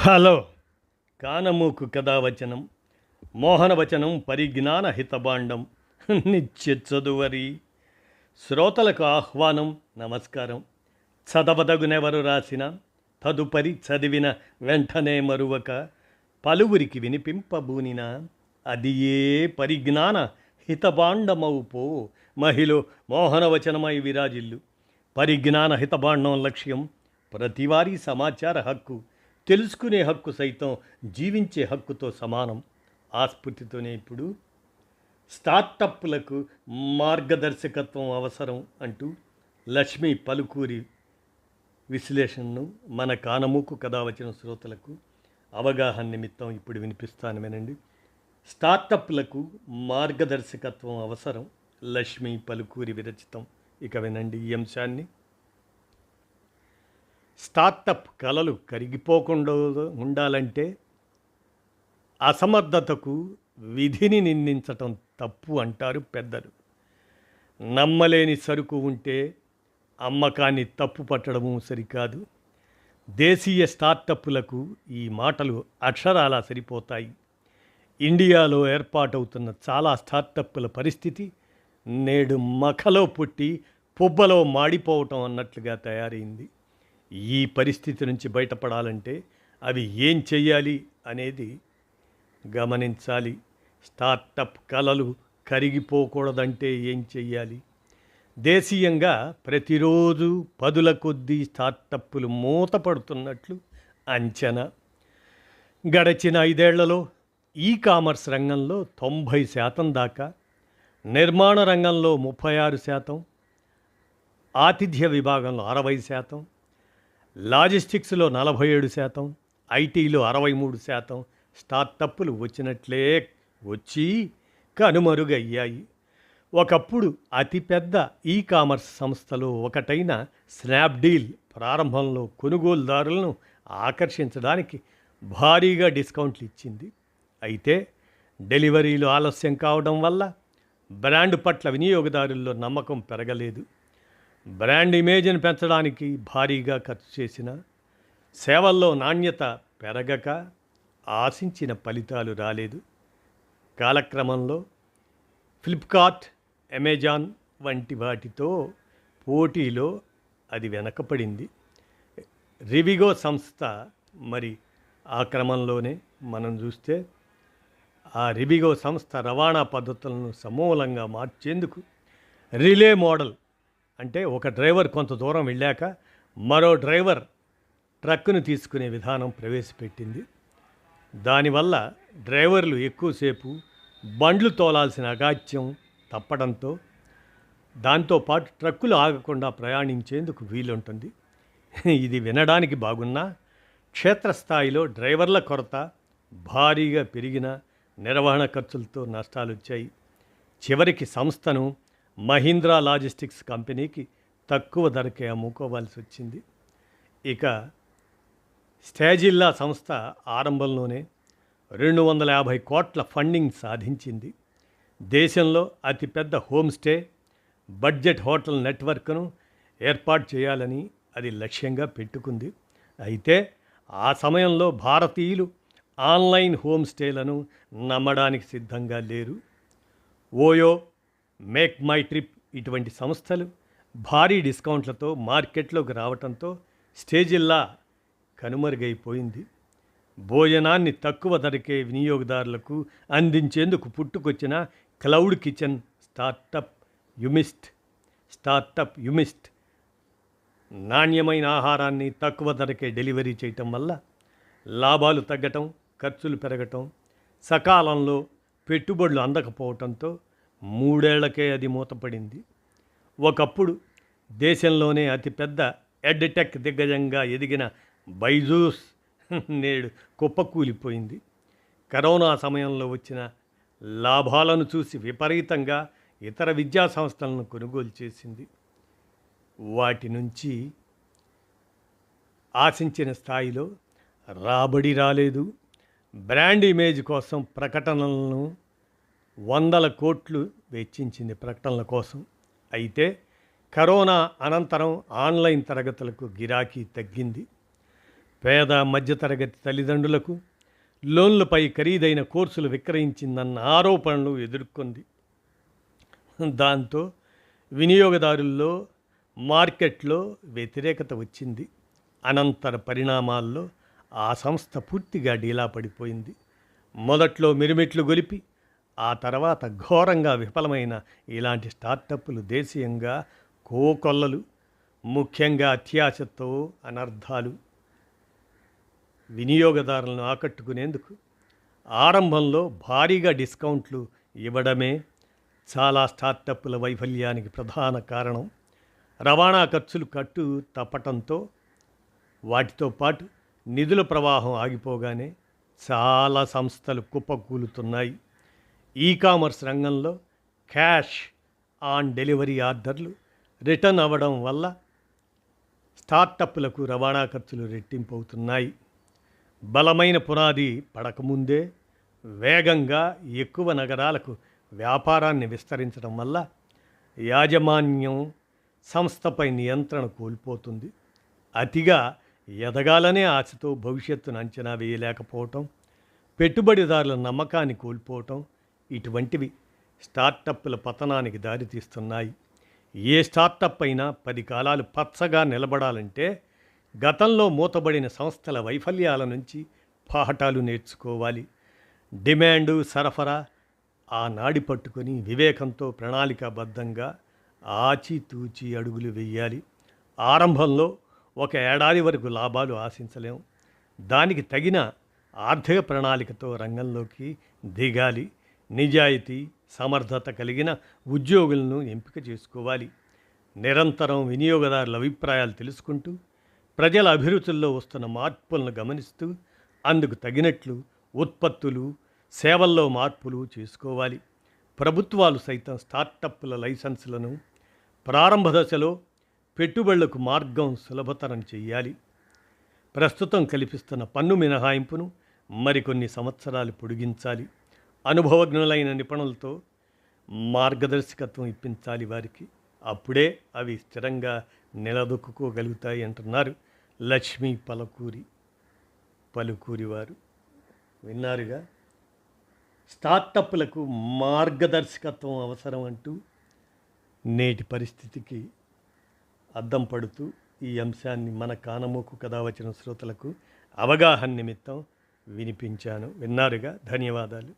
Hello కానమూకు కథావచనం మోహనవచనం పరిజ్ఞాన హితబాండం నిత్య చదువరి శ్రోతలకు ఆహ్వానం నమస్కారం. చదవదగునెవరు రాసిన తదుపరి చదివిన వెంటనే మరువక పలువురికి వినిపింపబూనిన అది ఏ పరిజ్ఞాన హితబాండమౌపో మహిళ మోహనవచనమై విరాజిల్లు. పరిజ్ఞాన హితబాండం లక్ష్యం ప్రతివారీ సమాచార హక్కు, తెలుసుకునే హక్కు సైతం జీవించే హక్కుతో సమానం. ఆ స్ఫూర్తితోనే ఇప్పుడు స్టార్టప్లకు మార్గదర్శకత్వం అవసరం అంటూ లక్ష్మీ పలుకూరి విశ్లేషణను మన కానమూకు కథావచన శ్రోతలకు అవగాహన నిమిత్తం ఇప్పుడు వినిపిస్తాను వినండి. స్టార్టప్లకు మార్గదర్శకత్వం అవసరం, లక్ష్మీ పలుకూరి విరచితం. ఇక వినండి ఈ అంశాన్ని. స్టార్టప్ కలలు కరిగిపోకుండా ఉండాలంటే అసమర్థతకు విధిని నిందించటం తప్పు అంటారు పెద్దలు. నమ్మలేని సరుకు ఉంటే అమ్మకాన్ని తప్పు పట్టడము సరికాదు. దేశీయ స్టార్టప్లకు ఈ మాటలు అక్షరాలా సరిపోతాయి. ఇండియాలో ఏర్పాటవుతున్న చాలా స్టార్టప్ల పరిస్థితి నేడు మఖలో పుట్టి పుబ్బలో మాడిపోవటం అన్నట్లుగా తయారైంది. ఈ పరిస్థితి నుంచి బయటపడాలంటే అవి ఏం చెయ్యాలి అనేది గమనించాలి. స్టార్టప్ కలలు కరిగిపోకూడదంటే ఏం చెయ్యాలి? దేశీయంగా ప్రతిరోజు పదుల కొద్దీ స్టార్టప్లు మూతపడుతున్నట్లు అంచనా. గడిచిన 5 ఏళ్లలో కామర్స్ రంగంలో 90% దాకా, నిర్మాణ రంగంలో 36%, ఆతిథ్య విభాగంలో 60%, లాజిస్టిక్స్లో 47%, ఐటీలో 63% స్టార్టప్లు వచ్చినట్లే వచ్చి కనుమరుగయ్యాయి. ఒకప్పుడు అతిపెద్ద కామర్స్ సంస్థలో ఒకటైన స్నాప్డీల్ ప్రారంభంలో కొనుగోలుదారులను ఆకర్షించడానికి భారీగా డిస్కౌంట్లు ఇచ్చింది. అయితే డెలివరీలు ఆలస్యం కావడం వల్ల బ్రాండ్ పట్ల వినియోగదారుల్లో నమ్మకం పెరగలేదు. బ్రాండ్ ఇమేజ్ని పెంచడానికి భారీగా ఖర్చు చేసిన సేవల్లో నాణ్యత పెరగక ఆశించిన ఫలితాలు రాలేదు. కాలక్రమంలో ఫ్లిప్కార్ట్, అమెజాన్ వంటి వాటితో పోటీలో అది వెనకపడింది. రివిగో సంస్థ మరి ఆ క్రమంలోనే మనం చూస్తే ఆ రివిగో సంస్థ రవాణా పద్ధతులను సమూలంగా మార్చేందుకు రిలే మోడల్, అంటే ఒక డ్రైవర్ కొంత దూరం వెళ్ళాక మరో డ్రైవర్ ట్రక్కును తీసుకునే విధానం ప్రవేశపెట్టింది. దానివల్ల డ్రైవర్లు ఎక్కువసేపు బండ్లు తోలాల్సిన అగాత్యం తప్పడంతో దాంతోపాటు ట్రక్కులు ఆగకుండా ప్రయాణించేందుకు వీలుంటుంది. ఇది వినడానికి బాగున్నా క్షేత్రస్థాయిలో డ్రైవర్ల కొరత, భారీగా పెరిగిన నిర్వహణ ఖర్చులతో నష్టాలు వచ్చాయి. చివరికి సంస్థను మహీంద్రా లాజిస్టిక్స్ కంపెనీకి తక్కువ ధరకే అమ్ముకోవాల్సి వచ్చింది. ఇక స్టాజిల్లా సంస్థ ఆరంభంలోనే 250 కోట్ల ఫండింగ్ సాధించింది. దేశంలో అతిపెద్ద హోమ్స్టే, బడ్జెట్ హోటల్ నెట్వర్క్ను ఏర్పాటు చేయాలని అది లక్ష్యంగా పెట్టుకుంది. అయితే ఆ సమయంలో భారతీయులు ఆన్లైన్ హోమ్స్టేలను నమ్మడానికి సిద్ధంగా లేరు. ఓయో, మేక్ మై ట్రిప్ ఇటువంటి సంస్థలు భారీ డిస్కౌంట్లతో మార్కెట్లోకి రావడంతో స్టేజిల్లా కనుమరుగైపోయింది. భోజనాన్ని తక్కువ ధరకే వినియోగదారులకు అందించేందుకు పుట్టుకొచ్చిన క్లౌడ్ కిచెన్ స్టార్టప్ యుమిస్ట్ నాణ్యమైన ఆహారాన్ని తక్కువ ధరకే డెలివరీ చేయటం వల్ల లాభాలు తగ్గటం, ఖర్చులు పెరగటం, సకాలంలో పెట్టుబడులు అందకపోవడంతో 3 ఏళ్లకే అది మూతపడింది. ఒకప్పుడు దేశంలోనే అతిపెద్ద ఎడ్టెక్ దిగ్గజంగా ఎదిగిన బైజూస్ నేడు కుప్పకూలిపోయింది. కరోనా సమయంలో వచ్చిన లాభాలను చూసి విపరీతంగా ఇతర విద్యా సంస్థలను కొనుగోలు చేసింది. వాటి నుంచి ఆశించిన స్థాయిలో రాబడి రాలేదు. బ్రాండ్ ఇమేజ్ కోసం ప్రకటనలను 100 కోట్లు వెచ్చించింది ప్రకటనల కోసం. అయితే కరోనా అనంతరం ఆన్లైన్ తరగతులకు గిరాకీ తగ్గింది. పేద మధ్యతరగతి తల్లిదండ్రులకు లోన్లపై ఖరీదైన కోర్సులు విక్రయించిందన్న ఆరోపణలు ఎదుర్కొంది. దాంతో వినియోగదారుల్లో మార్కెట్లో వ్యతిరేకత వచ్చింది. అనంతర పరిణామాల్లో ఆ సంస్థ పూర్తిగా డీలా పడిపోయింది. మొదట్లో మిరుమిట్లు గొలిపి ఆ తర్వాత ఘోరంగా విఫలమైన ఇలాంటి స్టార్టప్లు దేశీయంగా కోకొల్లలు, ముఖ్యంగా అత్యాశతో అనర్థాలు. వినియోగదారులను ఆకట్టుకునేందుకు ఆరంభంలో భారీగా డిస్కౌంట్లు ఇవ్వడమే చాలా స్టార్టప్ల వైఫల్యానికి ప్రధాన కారణం. రవాణా ఖర్చులు కట్టు తప్పటంతో వాటితో పాటు నిధుల ప్రవాహం ఆగిపోగానే చాలా సంస్థలు కుప్పకూలుతున్నాయి. ఈ-కామర్స్ రంగంలో క్యాష్ ఆన్ డెలివరీ ఆర్డర్లు రిటర్న్ అవ్వడం వల్ల స్టార్టప్లకు రవాణా ఖర్చులు రెట్టింపు అవుతున్నాయి. బలమైన పునాది పడకముందే వేగంగా ఎక్కువ నగరాలకు వ్యాపారాన్ని విస్తరించడం వల్ల యాజమాన్యం సంస్థపై నియంత్రణ కోల్పోతుంది. అతిగా ఎదగాలనే ఆశతో భవిష్యత్తును అంచనా వేయలేకపోవటం, పెట్టుబడిదారుల నమ్మకాన్ని కోల్పోవటం ఇటువంటివి స్టార్టప్ల పతనానికి దారితీస్తున్నాయి. ఏ స్టార్టప్ అయినా 10 కాలాలు పచ్చగా నిలబడాలంటే గతంలో మూతబడిన సంస్థల వైఫల్యాల నుంచి పాఠాలు నేర్చుకోవాలి. డిమాండు, సరఫరా ఆ నాడి పట్టుకొని వివేకంతో ప్రణాళికాబద్ధంగా ఆచితూచి అడుగులు వేయాలి. ఆరంభంలో 1 ఏడాది వరకు లాభాలు ఆశించలేం. దానికి తగిన ఆర్థిక ప్రణాళికతో రంగంలోకి దిగాలి. నిజాయితీ, సమర్థత కలిగిన ఉద్యోగులను ఎంపిక చేసుకోవాలి. నిరంతరం వినియోగదారుల అభిప్రాయాలు తెలుసుకుంటూ ప్రజల అభిరుచుల్లో వస్తున్న మార్పులను గమనిస్తూ అందుకు తగినట్లు ఉత్పత్తులు, సేవల్లో మార్పులు చేసుకోవాలి. ప్రభుత్వాలు సైతం స్టార్టప్ల లైసెన్సులను ప్రారంభ దశలో పెట్టుబడులకు మార్గం సులభతరం చేయాలి. ప్రస్తుతం కల్పిస్తున్న పన్ను మినహాయింపును మరికొన్ని సంవత్సరాలు పొడిగించాలి. అనుభవజ్ఞులైన నిపుణులతో మార్గదర్శకత్వం ఇప్పించాలి వారికి. అప్పుడే అవి స్థిరంగా నిలదొక్కుకోగలుగుతాయి అంటున్నారు లక్ష్మీ పలుకూరి వారు. విన్నారుగా, స్టార్టప్లకు మార్గదర్శకత్వం అవసరం అంటూ నేటి పరిస్థితికి అద్దం పడుతూ ఈ అంశాన్ని మన కానమోకు కథ వచ్చిన శ్రోతలకు అవగాహన నిమిత్తం వినిపించాను. విన్నారుగా, ధన్యవాదాలు.